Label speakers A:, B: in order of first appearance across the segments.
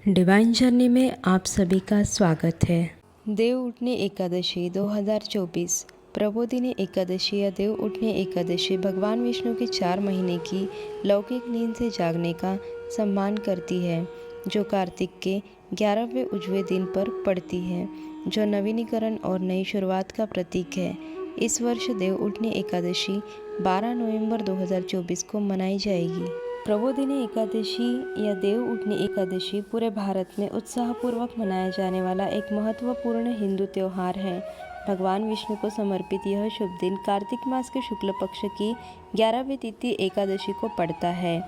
A: Divine journey में आप सभी का स्वागत है। देव उठनी एकादशी 2024। प्रबोधिनी एकादशी या देव उठनी एकादशी भगवान विष्णु की 4 महीने की लौकिक नींद से जागने का सम्मान करती है, जो कार्तिक के 11वें उजवे दिन पर पड़ती है, जो नवीनीकरण और नई शुरुआत का प्रतीक है। इस वर्ष देव उठनी एकादशी 12 नवंबर 2024 को मनाई जाएगी। प्रबोधिनी एकादशी या देव उठनी एकादशी पूरे भारत में उत्साहपूर्वक मनाया जाने वाला एक महत्वपूर्ण हिंदू त्यौहार है। भगवान विष्णु को समर्पित यह शुभ दिन कार्तिक मास के शुक्ल पक्ष की 11वीं तिथि एकादशी को पड़ता है।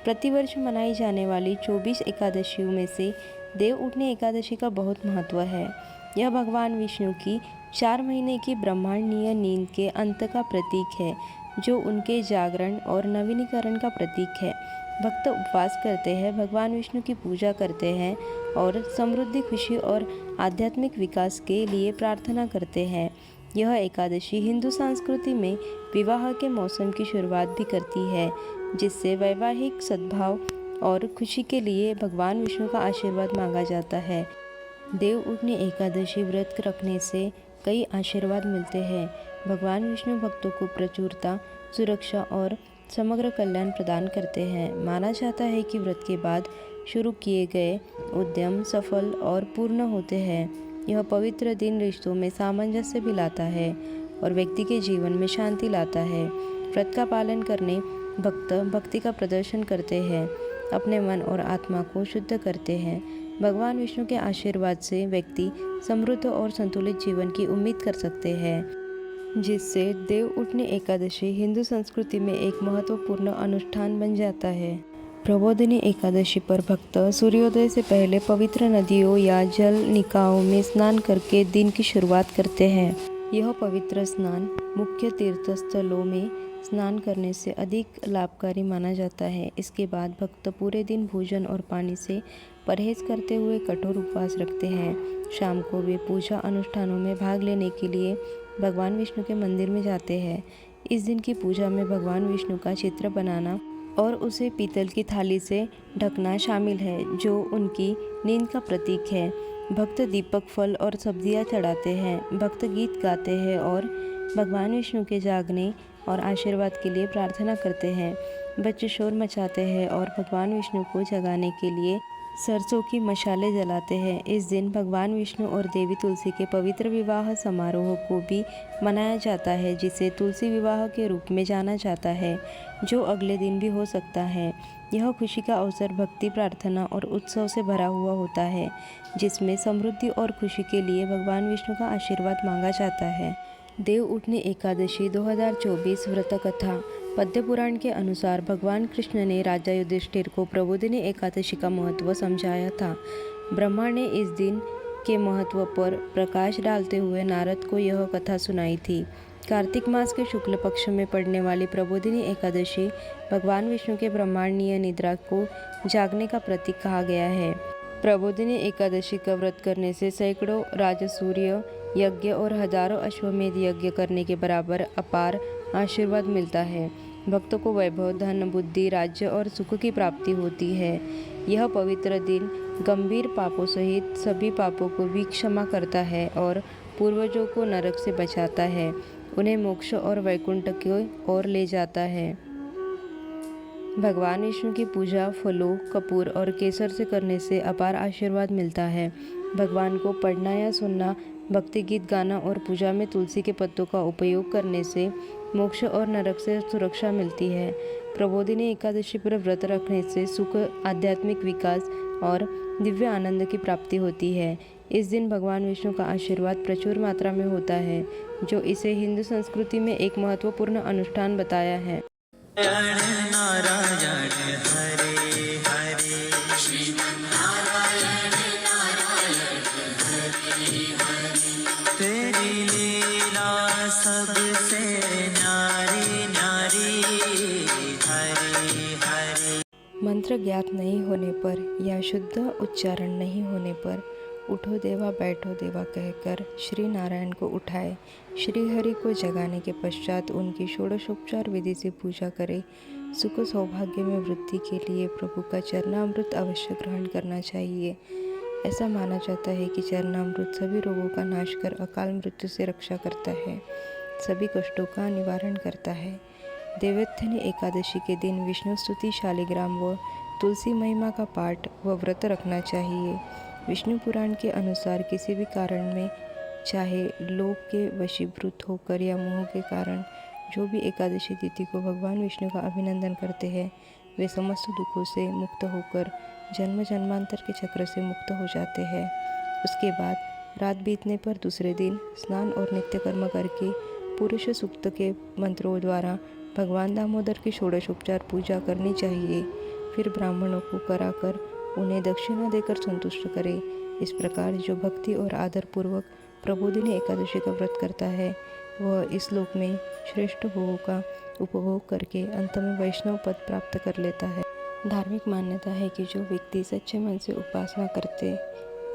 A: प्रतिवर्ष मनाई जाने वाली 24 एकादशियों में से देव उठनी एकादशी का बहुत महत्व है। यह भगवान विष्णु की 4 महीने की ब्रह्मांडीय नींद के अंत का प्रतीक है, जो उनके जागरण और नवीनीकरण का प्रतीक है। भक्त उपवास करते हैं, भगवान विष्णु की पूजा करते हैं और समृद्धि, खुशी और आध्यात्मिक विकास के लिए प्रार्थना करते हैं। यह एकादशी हिंदू संस्कृति में विवाह के मौसम की शुरुआत भी करती है, जिससे वैवाहिक सद्भाव और खुशी के लिए भगवान विष्णु का आशीर्वाद मांगा जाता है। देव उठनी एकादशी व्रत रखने से कई आशीर्वाद मिलते हैं। भगवान विष्णु भक्तों को प्रचुरता, सुरक्षा और समग्र कल्याण प्रदान करते हैं। माना जाता है कि व्रत के बाद शुरू किए गए उद्यम सफल और पूर्ण होते हैं। यह पवित्र दिन रिश्तों में सामंजस्य भी लाता है और व्यक्ति के जीवन में शांति लाता है। व्रत का पालन करने भक्त भक्ति का प्रदर्शन करते हैं, अपने मन और आत्मा को शुद्ध करते हैं। भगवान विष्णु के आशीर्वाद से व्यक्ति समृद्ध और संतुलित जीवन की उम्मीद कर सकते हैं, जिससे देव उठनी एकादशी हिंदू संस्कृति में एक महत्वपूर्ण अनुष्ठान बन जाता है। प्रबोधिनी एकादशी पर भक्त सूर्योदय से पहले पवित्र नदियों या जल निकायों में स्नान करके दिन की शुरुआत करते हैं। यह पवित्र स्नान मुख्य तीर्थ स्थलों में स्नान करने से अधिक लाभकारी माना जाता है। इसके बाद भक्त पूरे दिन भोजन और पानी से परहेज करते हुए कठोर उपवास रखते हैं। शाम को वे पूजा अनुष्ठानों में भाग लेने के लिए भगवान विष्णु के मंदिर में जाते हैं। इस दिन की पूजा में भगवान विष्णु का चित्र बनाना और उसे पीतल की थाली से ढकना शामिल है, जो उनकी नींद का प्रतीक है। भक्त दीपक, फल और सब्जियां चढ़ाते हैं। भक्त गीत गाते हैं और भगवान विष्णु के जागने और आशीर्वाद के लिए प्रार्थना करते हैं। बच्चे शोर मचाते हैं और भगवान विष्णु को जगाने के लिए सरसों की मशालें जलाते हैं। इस दिन भगवान विष्णु और देवी तुलसी के पवित्र विवाह समारोह को भी मनाया जाता है, जिसे तुलसी विवाह के रूप में जाना जाता है, जो अगले दिन भी हो सकता है। यह खुशी का अवसर भक्ति, प्रार्थना और उत्सव से भरा हुआ होता है, जिसमें समृद्धि और खुशी के लिए भगवान विष्णु का आशीर्वाद मांगा जाता है। देव उठनी एकादशी 2024 व्रत कथा। पद्म पुराण के अनुसार भगवान कृष्ण ने राजा युधिष्ठिर को प्रबोधिनी एकादशी का महत्व समझाया था। ब्रह्मा ने इस दिन के महत्व पर प्रकाश डालते हुए नारद को यह कथा सुनाई थी। कार्तिक मास के शुक्ल पक्ष में पड़ने वाली प्रबोधिनी एकादशी भगवान विष्णु के ब्रह्मांडीय निद्रा को जागने का प्रतीक कहा गया है। प्रबोधिनी एकादशी का व्रत करने से सैकड़ों राजसूय यज्ञ और हजारों अश्वमेध यज्ञ करने के बराबर अपार आशीर्वाद मिलता है। भक्तों को वैभव, धन, बुद्धि, राज्य और सुख की प्राप्ति होती है। यह पवित्र दिन गंभीर पापों सहित सभी पापों को भी क्षमा करता है और पूर्वजों को नरक से बचाता है, उन्हें मोक्ष और वैकुंठ की ओर ले जाता है। भगवान विष्णु की पूजा फलों, कपूर और केसर से करने से अपार आशीर्वाद मिलता है। भगवान को पढ़ना या सुनना, भक्ति गीत गाना और पूजा में तुलसी के पत्तों का उपयोग करने से मोक्ष और नरक से सुरक्षा मिलती है। प्रबोधिनी एकादशी पर व्रत रखने से सुख, आध्यात्मिक विकास और दिव्य आनंद की प्राप्ति होती है। इस दिन भगवान विष्णु का आशीर्वाद प्रचुर मात्रा में होता है, जो इसे हिंदू संस्कृति में एक महत्वपूर्ण अनुष्ठान बताया है। नारायण हरे हरे, श्रीमन्नारायण नारायण हरे हरे, तेरी लीला सबसे न्यारी न्यारी, हरे हरे। मंत्र ज्ञात नहीं होने पर या शुद्ध उच्चारण नहीं होने पर उठो देवा बैठो देवा कहकर श्री नारायण को उठाए। श्री हरि को जगाने के पश्चात उनकी षोडशोपचार विधि से पूजा करें। सुख सौभाग्य में वृद्धि के लिए प्रभु का चरणामृत अवश्य ग्रहण करना चाहिए। ऐसा माना जाता है कि चरणामृत सभी रोगों का नाश कर अकाल मृत्यु से रक्षा करता है, सभी कष्टों का निवारण करता है। देवोत्थानी एकादशी के दिन विष्णु स्तुति, शालिग्राम व तुलसी महिमा का पाठ व व्रत रखना चाहिए। विष्णु पुराण के अनुसार किसी भी कारण में, चाहे लोभ के वशीभूत होकर या मोह के कारण, जो भी एकादशी तिथि को भगवान विष्णु का अभिनंदन करते हैं, वे समस्त दुखों से मुक्त होकर जन्म जन्मांतर के चक्र से मुक्त हो जाते हैं। उसके बाद रात बीतने पर दूसरे दिन स्नान और नित्य कर्म करके पुरुष सूक्त के मंत्रों द्वारा भगवान दामोदर की षोडशोपचार पूजा करनी चाहिए। फिर ब्राह्मणों को कराकर उन्हें दक्षिणा देकर संतुष्ट करें। इस प्रकार जो भक्ति और आदर पूर्वक प्रबोधिनी एकादशी का व्रत करता है, वह इस लोक में श्रेष्ठ भोगों का उपभोग करके अंत में वैष्णव पद प्राप्त कर लेता है। धार्मिक मान्यता है कि जो व्यक्ति सच्चे मन से उपासना करते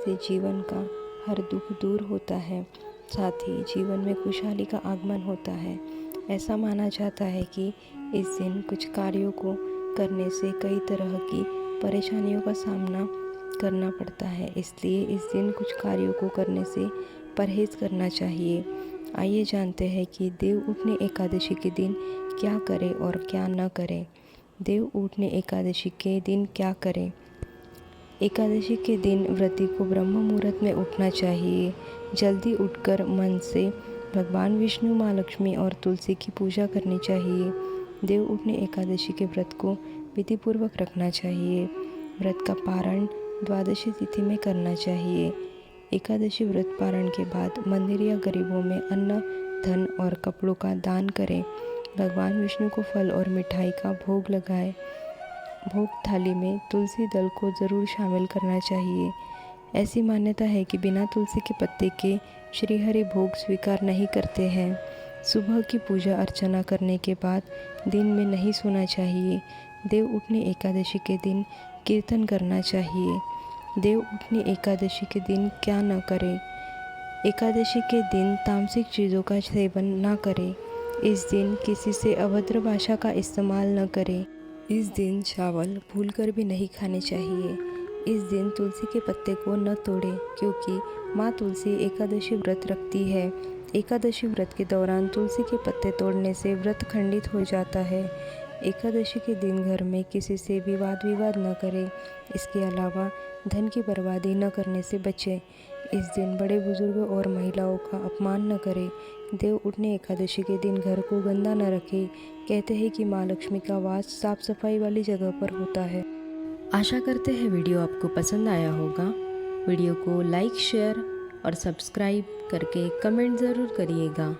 A: से जीवन का हर दुख दूर होता है, साथ ही जीवन में खुशहाली का आगमन होता है। ऐसा माना जाता है कि इस दिन कुछ कार्यों को करने से कई तरह की परेशानियों का सामना करना पड़ता है, इसलिए इस दिन कुछ कार्यों को करने से परहेज करना चाहिए। आइए जानते हैं कि देव उठनी एकादशी के दिन क्या करें और क्या न करें। देव उठनी एकादशी के दिन क्या करें? एकादशी के दिन व्रती को ब्रह्म मुहूर्त में उठना चाहिए। जल्दी उठकर मन से भगवान विष्णु, माँ लक्ष्मी और तुलसी की पूजा करनी चाहिए। देव उठनी एकादशी के व्रत को विधिपूर्वक रखना चाहिए। व्रत का पारण द्वादशी तिथि में करना चाहिए। एकादशी व्रत पारण के बाद मंदिर या गरीबों में अन्न, धन और कपड़ों का दान करें। भगवान विष्णु को फल और मिठाई का भोग लगाएं। भोग थाली में तुलसी दल को ज़रूर शामिल करना चाहिए। ऐसी मान्यता है कि बिना तुलसी के पत्ते के श्रीहरि भोग स्वीकार नहीं करते हैं। सुबह की पूजा अर्चना करने के बाद दिन में नहीं सोना चाहिए। देव उठनी एकादशी के दिन कीर्तन करना चाहिए। देव उठनी एकादशी के दिन क्या न करें? एकादशी के दिन तामसिक चीज़ों का सेवन न करें। इस दिन किसी से अभद्र भाषा का इस्तेमाल न करें। इस दिन चावल भूलकर भी नहीं खाने चाहिए। इस दिन तुलसी के पत्ते को न तोड़ें, क्योंकि माँ तुलसी एकादशी व्रत रखती है। एकादशी व्रत के दौरान तुलसी के पत्ते तोड़ने से व्रत खंडित हो जाता है। एकादशी के दिन घर में किसी से भी वाद विवाद न करें। इसके अलावा धन की बर्बादी न करने से बचें। इस दिन बड़े बुजुर्गों और महिलाओं का अपमान न करें। देव उठनी एकादशी के दिन घर को गंदा न रखें। कहते हैं कि माँ लक्ष्मी का वास साफ सफाई वाली जगह पर होता है। आशा करते हैं वीडियो आपको पसंद आया होगा। वीडियो को लाइक, शेयर और सब्सक्राइब करके कमेंट ज़रूर करिएगा।